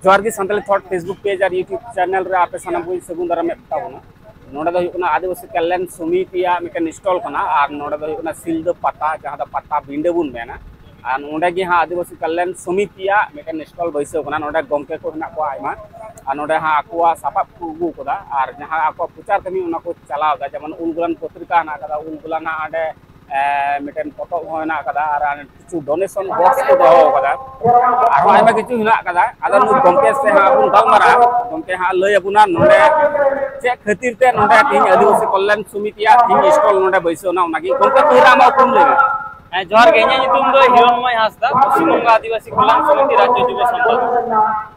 जोहार गी Santali thought Facebook page और यूट्यूब चैनल रे आपे सानाम को सगुन दारा में ताबोना नोडे दो हुकना आदिवासी कल्याण समितिया मिटन स्टॉल कना और नोडे दो हुकना सिल्द पता जहां दा पता बिंडे बुन मेना और नोडे गे हां आदिवासी कल्याण समितिया मिटन स्टॉल बैसे कना नोडे गमके को हना को आयमा और नोडे हां आकुआ सापाप को उगु कोदा और जहां आकुआ प्रचार कमी उना को चलाव दा जेमन उलगुलान पत्रिका हना कदा उलगुलाना आडे मिटन फोटो होना कदा और किछु डोनेशन बॉक्स को दो कदा और आयमा किछु हना कदा आदा नु गमके से हां बुन गलमारा गमके हां लय अबुना नोडे चे खातिर ते नोडे तीन आदिवासी कल्याण समितिया तीन स्टॉल नोडे बैसोना उनागी गमके तोरा मा तुम ले जोहार गे इᱧ ᱧᱩᱛᱩᱢ ᱫᱚ ᱦᱤᱨᱚᱱᱢᱚᱭ ᱦᱟᱸᱥᱫᱟ पश्चिम बंग आदिवासी कल्याण समिति राज्य युवा संपादक।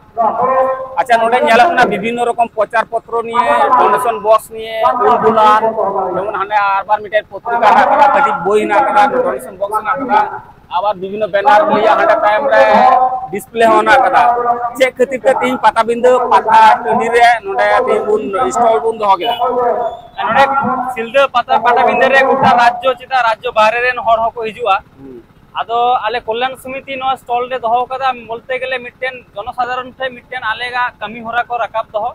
अच्छा नोडे नेलाकना विभिन्न रकम प्रचार पत्र निये डोनेशन बॉक्स निये उलगुलान जेमन हाने आरबार मिटे पत्रिका ना कदा कटी बोई ना कदा डोनेशन बॉक्स ना कदा आबार विभिन्न बैनर लिया हांडे टाइम रे डिस्प्ले होना कदा चे खातिर ते तीन पता बिंदु पता टंडी रे नोडे तीन बुन स्टॉल बुन दोहो गेदा नोडे सिल्द पता बिंदु रे गोटा राज्य चिता राज्य बाहरे रेन हर हको हिजुआ आदो आले कल्याण समिति नो स्टॉल रे दोहो कदा बोलते गेले मिटेन जनसाधारण ठे मिटेन आलेगा कमी होरा को रकाब दोहो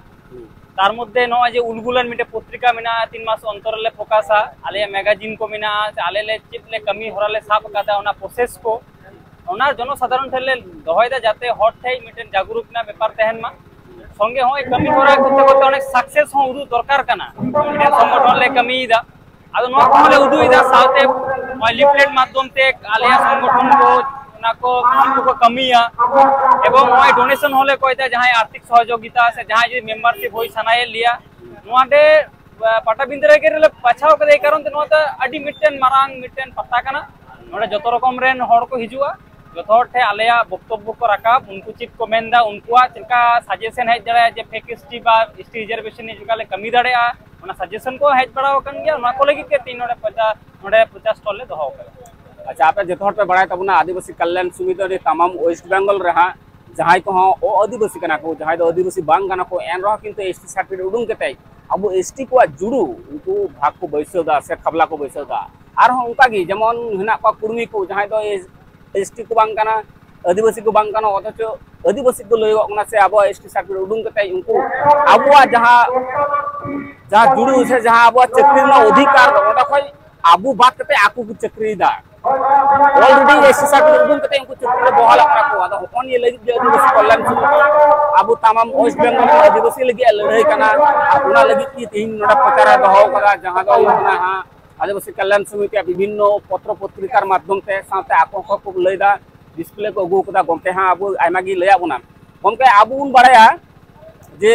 तार मध्य नो जे उलगुलान मिटे पत्रिका मिना 3 मास अंतर ले फोकासा आले मैगजीन को मिना आले ले चिपले कमी होरा ले साब कादा ओना प्रोसेस को ओना जनसाधारण ठे ले दोहोयदा जाते हॉट थे मिटेन जागरूक ना व्यापार तहन मा संगे होय कमी होरा करते करते अनेक सक्सेस हो उदु दरकार कना मिटेन संगठन ले कमी दा आदो नो कोले उदु इदा साथे लिफलेट माध्यम ते आलिया संगठन को कमिया एवं ओय डोनेशन होले कोइता जहां आर्थिक सहयोगिता से जहां जे मेंबरशिप होई सनाय लिया नोडे पटा बिंदरे के पछाव करे कारण ते नोता अडी मिटेन मारांग मिटेन पता कना नोडे जतो रकम रेन हर को हिजुआ जतो ठे आलिया वक्तव्य को राकाब उनको चिप को मेंदा उनकुआ चिका सजेशन है जरा जे फैकल्टी बा एसटी रिजर्वेशन नि जुकाले कमी दाड़ेआ ओना सजेशन को हेज बड़ाव कन गया ओना को लगी के 350 स्टॉल ले दोहो करे। अच्छा आपे जतोहर पे बड़ाय तबना आदिवासी कल्याण समिति रे तमाम वेस्ट बेंगल रहा जहां को ओ आदिवासी कना को जहां दो आदिवासी बांग कना को एन रहा किंतु एसटी सर्टिफिकेट उडुंग केते अब एसटी को जुड़ू उनको भाग को बैसोदा से खबला को बैसोदा आर हो उनका गी जेमन हना को कुर्मी को जहां दो एसटी को बांग कना आदिवासी को बांग कना अथच आदिवासी को लय कना से अब एसटी सर्टिफिकेट उडुंग केते उनको अब जहां जुड़ू से जहां अब चक्री ना अधिकार ओटा खय आबू बात करते आकू को चक्री दा ऑलरेडी एसटी सर्टिफिकेट उडुंग करते उनको चक्री बहाला करा को आदा होन ये लगी जे आदिवासी कल्याण समिति आबू तमाम वेस्ट बेंगल आदिवासी लगी लड़ाई कना उना लगी की तीन नोडा प्रचार दोहो करा जहां दो ना हां आदिवासी कल्याण समिति विभिन्न पत्र पत्रिकार माध्यम ते साथे आको को लैदा डिस्प्ले को गु कदा गमते हां आबू आयमागी लया बुना गमके आबू उन बड़ाया जे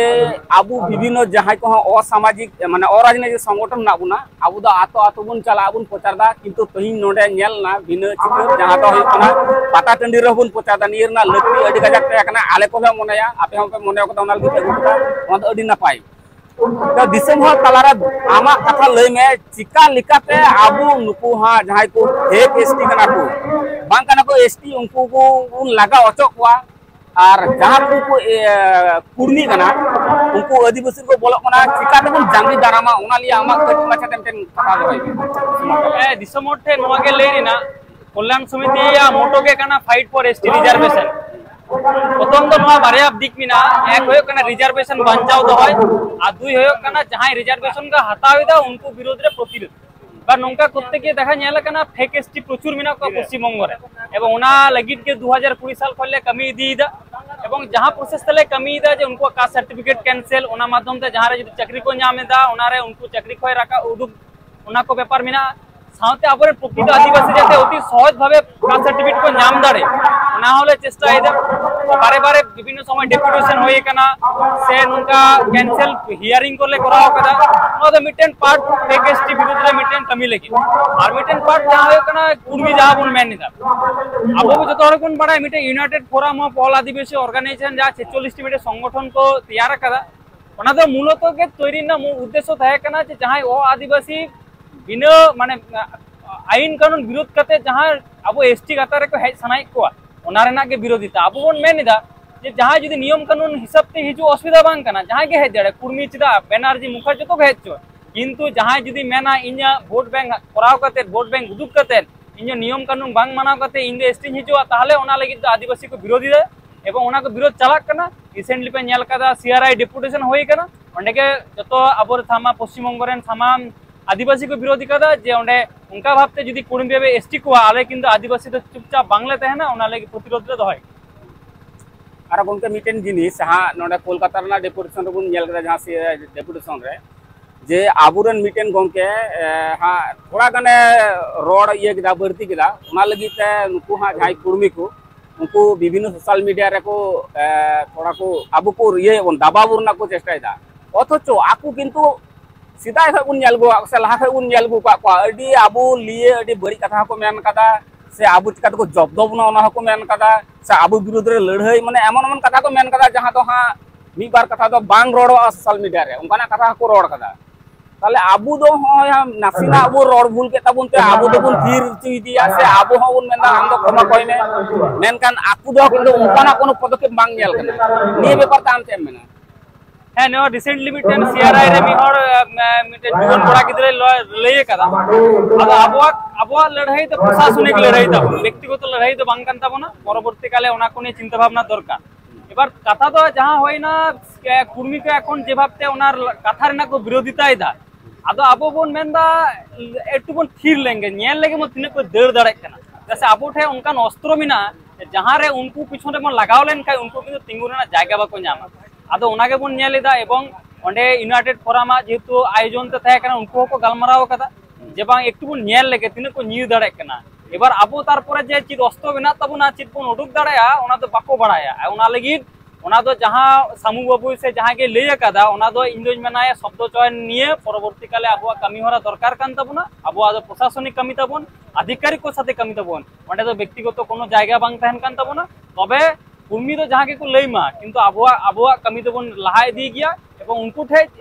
आबू विभिन्न जहां को असामाजिक माने अराजनैतिक संगठन ना बुना आबू दा आतो आतो बुन चला बुन प्रचार दा किंतु तहिन नोडे नेल ना बिना चिकर जहां दो होना पाता टंडी रे बुन प्रचार दा निर ना लती अडी गजक ते कना आले को मनेया आपे हम पे मने को दनाल गी तेगु का ओन अडी ना पाई तो दिसम हो तलारा आमा कथा लय में चिका लिकाते आबू नुकु हां जहां को एक एसटी कना को बांग कना को एसटी उनको को उन लगा अचोकवा और जहां को कुर्मी कना उनको आदिवासी को बोलो कना चिका ते जांगी दारामा ओना लिया आमा कटी माछा टेन कथा दोय दिसमोठे नोवा के लेरिना कल्याण समिति या मोटो के कना फाइट फॉर एसटी रिजर्वेशन प्रथम तो नोवा बारे दिक मिना एक होय कना रिजर्वेशन बांचाव दोय आ दुई होय कना जहां रिजर्वेशन का हतावेदा उनको विरोध रे प्रतिरोध बा नोंका करते के देखा नेला कना फेक एसटी प्रचुर मिना को पश्चिम बंग रे एवं ओना लगित के 2020 साल खले कमी दीदा एवं जहां प्रोसेस तले कमी दा जे उनको कास्ट सर्टिफिकेट कैंसिल ओना माध्यम ते जहां रे जदि चक्री को नामेदा ओना रे उनको चक्री खोय राका उदुक ओना को व्यापार मिना साथे आबरे प्रकृत आदिवासी जाते अति सहज भावे कास्ट सर्टिफिकेट को नाम दाड़े ना होले चेष्टा इदा बारे बारे विभिन्न समय डेपुटेशन होय कना से उनका कैंसिल हियरिंग को ले कराओ कदा know the मिटेन part fake ST विरुद्ध रे मिटेन कमी लेकी और मिटेन पार्ट जहां होय कना कुर्मी जहां बुन मेन निदा अब जतो हर कोन बड़ा मिटे united forum of all Adivasi organisation जा 46 टी मिटे संगठन को तैयार कदा ओना दो मूलत के तैरी ना उद्देश्य थाय कना जे जहां ओ आदिवासी बिना माने आईन कानून विरोध करते जहां अब एसटी गाता रे को हेज सनाई को ओना रेना के विरोधिता अब बोन मेनिदा जे जहां जदी नियम कानून हिसाब ते हिजु असुविधा बांग कना जहां के हेज दड़े कुर्मी चिदा बेनार्जी मुखर जतो हेज चो किंतु जहां जदी मेना इन्या वोट बैंक कराव करते वोट बैंक उदुक करते इन नियम कानून बांग मानाव करते इन एसटी हिजु ताहले ओना लगी आदिवासी को विरोधी दे एवं ओना को विरोध चलाक करना रिसेंटली पे नेल कदा सीआरआई डेपुटेशन होई कना ओंडे के जतो अबर थामा पश्चिम बंग रेन तमाम आदिवासी को विरोधी कदा जे ओंडे उनका भाबते जदी कुड़िम बे एसटी को आले किंतु आदिवासी तो चुपचाप बांगले तहना ओना लगे प्रतिरोध रे दोहय और गोंके मिटेन जिनिस हा नोडे कोलकाता रना डेपुटेशन रे बुन नेल कदा जहां से डेपुटेशन रे जे आबुरन मिटेन गोंके हा थोड़ा गने रोड ये किदा बर्ती किदा ओना लगी ते नुकु हा जाय कुर्मी को उनको विभिन्न सोशल मीडिया रे को थोड़ा को आबु को ये दबाव रना को चेष्टा अथच आकु किंतु सीधा उन नेलगो से लहा उन नेलगो का अडी आबु लिए अडी बड़ी कथा को मेन कदा से आबु चिका को जब्दो बना ओना को मेन कदा से आबु विरुद्ध रे लड़ाई माने एमन एमन कथा को मेन कदा जहां तो हा मी बार कथा तो बांग रोड सोशल मीडिया रे उनका कथा को रोड कदा ताले आबु दो नासिना आबु रोड भूल के तबुन ते आबु दो बुन थीर चुइदिया से आबु हो उन मेना हम तो क्षमा कोई में मेनकान आकु दो किंतु उनका कोनो पदक्षेप बांग नेल कना निये बेपार ताम ते मेना है नो रिसेंटली मिटेन सीआरआई रे मिहर मिटेन जुवन बड़ा गिदरे लय कदा अब आबो लड़ाई तो प्रशासनिक लड़ाई ता व्यक्तिगत लड़ाई तो बांग कान ताबोना परवर्ती काले ओना कोनी चिंता भावना दरकार एबार कथा तो जहां होय ना कुर्मी को এখন যে ভাবতে ওনার কথার না को विरोधिता दा आदो आबो बोन मेनदा एकटु बोन थीर लेंगे नेल लेगे मो तिने को दर दड़े कना जैसे आबो ठे उनका अस्त्र मिना जहां रे उनको पिछने मन लगाव लेन खाय उनको किंतु तिंगुना जायगा बाको नामा आदो ओनागे बोन नेलेदा एवं ओंडे यूनाइटेड फोरामा जेतु आयोजन ते थाय कना उनको को गलमराव कदा जे बांग एकटु बोन नेल लेगे तिने को नीर दड़े कना एबार आबो तार परे जे चित अस्त्र बिना तबुना चित बोन उडुक दड़ाया ओना तो बाको बड़ाया ओना लगी ओना दो जहां सामू बाबू से जहां के लय कदा ओना दो इंदोज मनाय शब्द चयन निये परवर्ती काले आबो कमी होरा दरकार कान तबुना आबो आदो प्रशासनिक कमी तबुन अधिकारी को साथे कमी तबुन ओंडे दो व्यक्तिगत कोनो जायगा बांग तहन कान तबुना तबे भूमि तो जहां के को लयमा किंतु आबो कमी तबुन लहाय दी गया एवं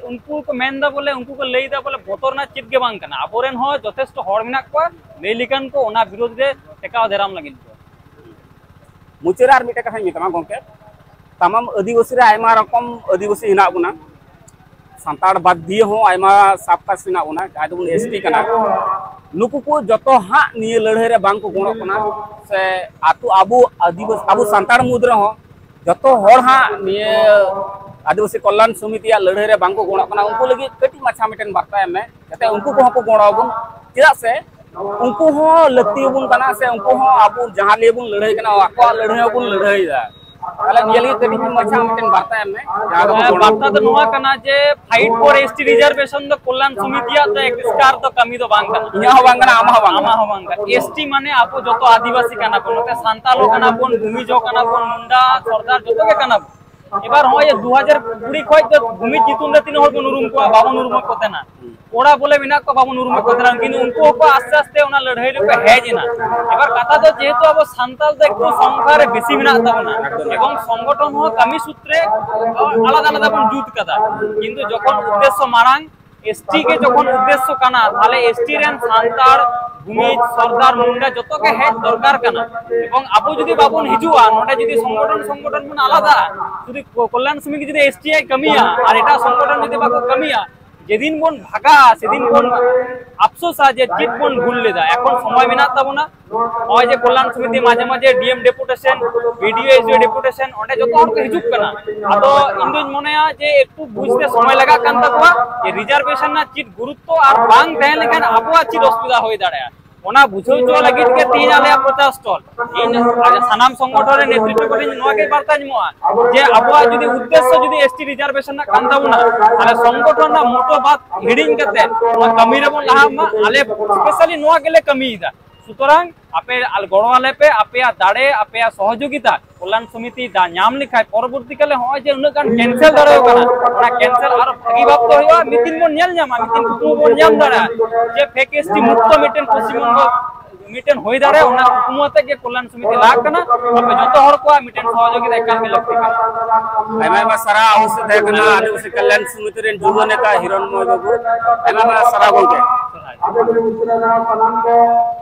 उनको को मेनदा बोले उनको को लयदा बोले बोतरना चित के बांग कना आबोरेन हो यथेष्ट हर मिना को लेलिकन को ओना विरोध रे टेकाव देराम लागिन मुचेरार मिटे कथा मितमा गोंके तमाम आदिवासी रे आयमा रकम आदिवासी हिना बुना सांताड़ बाद दिए हो आयमा साबकास हिना बुना जहां दो एसटी कना नुकु को जतो हा निये लड़ाई रे बांग को गुणो कना से आतु आबु आदिवासी आबु सांताड़ मुद्र हो जतो हर हा निये आदिवासी कल्याण समिति या लड़ाई रे बांग को गुणो कना उनको लगी कटी माछा मिटन बार्ता एमे जते उनको को गुणो बुन चिदा से उनको हो लत्ती बुन कना से उनको हो आबु जहां ले बुन लड़ाई कना आको लड़ाई बुन लड़ाई दा ताले नियली कटी माछा मिटन बार्ता एमे बार्ता तो नोआ कना जे फाइट फॉर एसटी रिजर्वेशन दो कल्याण समितिया तो एक स्टार तो कमी तो बांग कना इया हो बांग कना आमा हो बांग एसटी माने आपो जतो आदिवासी कना को नते सांतालो कना कोन भूमि जो कना कोन मुंडा सरदार जतो के कना एबार हो ये 2020 खय तो भूमि जितुन रे तीन हर को नुरुम को बाबू नुरुम को तेना ओड़ा बोले बिना को बाबू नुरुम को तेना किन उनको को आस्ते आस्ते ओना लड़ाई रे पे है जिना एबार कथा तो जेहेतु अब सांताल दे को संख्या रे बेसी बिना ताबना एवं संगठन हो कमी सूत्रे आलादा आलादा बन जुत कदा किंतु जखन उद्देश्य मारांग एसटी के जखन उद्देश्य काना ताले एसटी रेन सांताल भूमि सरदार मुंडा जतो के है दरकार कना एवं आबो जदी बाबुन हिजुआ नोडे जदी संगठन मन आलादा जदी कल्याण समिति जदी एसटीआई कमिया और एटा संगठन जदी बाको कमिया जेदिन बोन भागा सेदिन बोन अफसोस आ जे चित बोन भूल लेदा এখন সময় বিনা তাবনা ওই যে কল্যাণ সমিতি মাঝে মাঝে DM deputation BDO SDO deputation ওটা যত হর হিজুক কানা আদো ইন্দোজ মনেয়া যে একটু বুঝতে সময় লাগা কান তাকওয়া যে রিজার্ভেশন না চিত গুরুত্ব আর বাং দেন লেখান আবু চিত অসুবিধা হই দাঁড়ায় ओना बुझो जो लगी के 3050 टन इन सनाम संगठन रे नेतृत्व करिन नोआ के वार्ता जमोआ जे अबुआ जदी उद्देश्य जदी एसटी रिजर्वेशन ना कांदाबुना आले संगठन ना मोटो बात हिडिंग कते कमी रे बोन लाहा आले स्पेशली नोआ गेले कमी दा सुतरांग आपे आल गणवाले पे आपे दाड़े आपे सहयोगिता कल्याण समिति दा नाम लिखाय परवर्ती काले हो जे उन गान कैंसिल दाड़ो कना ओना कैंसिल आरो भागी बाप तो होया मिटिन बोन नेल जामा मिटिन कुटु बोन जाम दाड़ा जे फेक एसटी मुक्त मिटिन पश्चिम बंग मिटिन होई दाड़े ओना हुकुमत के कल्याण समिति लाग कना आपे जतो हर को मिटिन सहयोगिता एकाल के लगती कना आयमा सारा आवश्यक है कना आदिवासी कल्याण समिति रे जुवने का हिरणमय बाबू आयमा सारा गोके